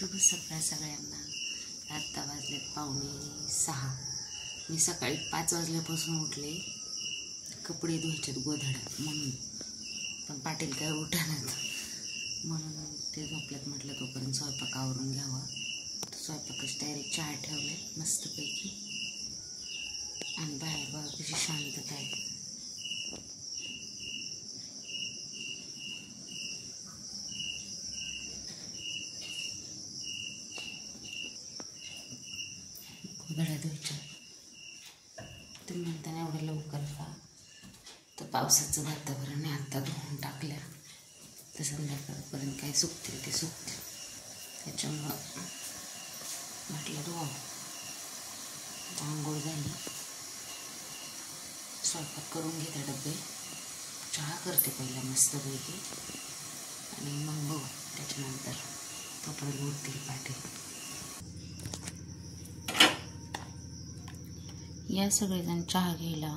शुभ सकाळ सगळ्यांना। आत्ता वाजलेत 5:45। मी सकाळी 5 वाजल्यापासून उठले, कपडे धुवायचे गोधड्यात म्हणून, पण पाटील काय उठणार म्हणून ते झोपल्यात। म्हटलं तोपर्यंत स्वयंपाक आवरून घ्यावा। स्वयंपाकाची तयारी, चहा ठेवले मस्तपैकी आणि बाहेर बघा कशी शांतता आहे। गोधड्या धुवायच्या तुम्ही म्हणताना एवढं लवकर का, तर पावसाचं वातावरण आहे, आत्ता धुवून टाकल्या तर संध्याकाळपर्यंत काय सुकतील ते सुकतील, त्याच्यामुळं म्हटलं धुवा। आंघोळ झाली, स्वयंपाक करून घेते, डबे चहा करते पहिला मस्तपैकी आणि मग बघू त्याच्यानंतर तोपर्यंत उठतील पाटील। या सगळेजण चहा घ्यायला।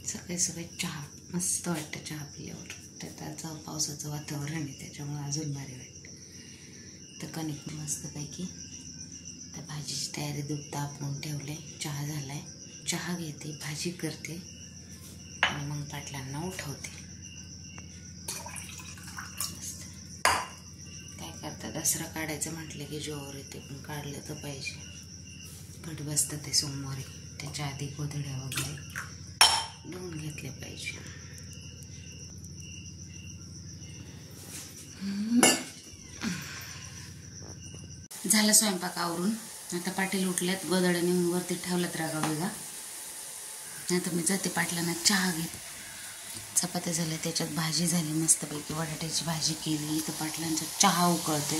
सकाळी सकाळी चहा मस्त वाटतं, चहा पिल्यावर। त्याचं पावसाचं वातावरण आहे त्याच्यामुळे अजून भारी वाटतं। तर कणिक मस्तपैकी त्या भाजीची तयारी, दूध तापवून ठेवले, चहा झालाय, चहा घेते, भाजी करते आणि मग पाटलांना उठवते। मस्त काय करता, दसरा काढायचं म्हटलं की जोर येते, पण काढलं तर पाहिजे। घट बसतं ते सोमवारी, त्याच्या आधी गोधड्या वगैरे धुवून घेतले पाहिजे। झालं स्वयंपाक आवरून, आता पाटील उठल्यात, गोधड्या नेऊन वरती ठेवल्यात रागा वेगा। आता मी जाते पाटलांना चहा घेत। चपात्या झाल्या, त्याच्यात भाजी झाली मस्तपैकी, बटाट्याची भाजी केली, तर पाटलांचा चहा उकळते।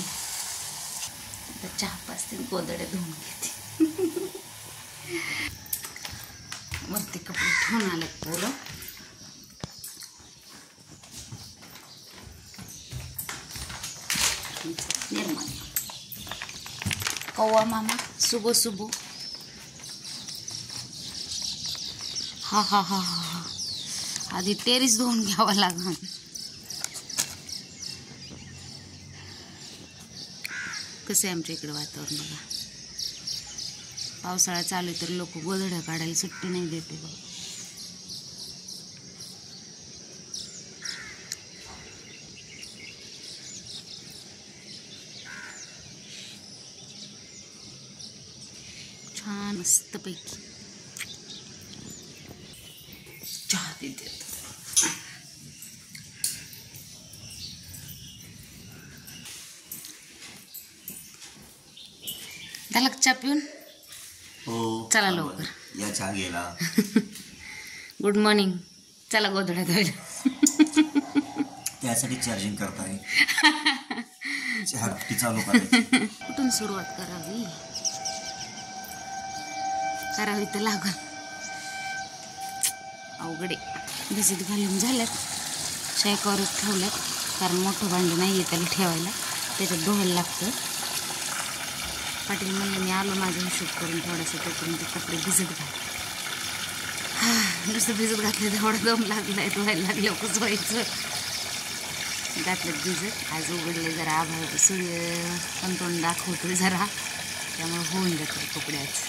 आता चहा पाचते, गोधड्या धुवून घेते। वरती कपडे ठेवून आलेत पोरं। निर्मल कौवा मामा सुबह सुबह, हा हा हा हा हा, आधी टेरिस धुवून घ्यावा लागेल। कसं आहे आमच्या इकडे वातावरण बघा, पावसाळा चालू तर लोक गोधड्या काढायला सुट्टी नाही देते बघा। छान मस्तपैकी चहा देते। झाला चहा पिऊन? हो चला लवकर या चहा घ्यायला। गुड मॉर्निंग, चला गोधड्या धुवायला। त्यासाठी चार्जिंग करताय, चहा चालू करायची। कुठून सुरुवात करावी तर लागल, अवघडे। भिजत घालून झाल्यात, शेकावरच ठेवल्यात, कारण मोठं भांडं नाही आहे त्याला ठेवायला, त्याच्यात धुवायला लागतं। पाटील म्हणलं मी आलो माझं हिशोब करून थोडंसं, तोपर्यंत कपडे भिजत घाल। नुसतं भिजत घातलं तेवढं दम लागलाय, धुवायला लागलं कसं व्हायचं। घातलं भिजत, आज उघडले जरा आभाळ, सूर्य पण तोंड दाखवतो जरा, त्यामुळे होऊन जातं कपडे आज।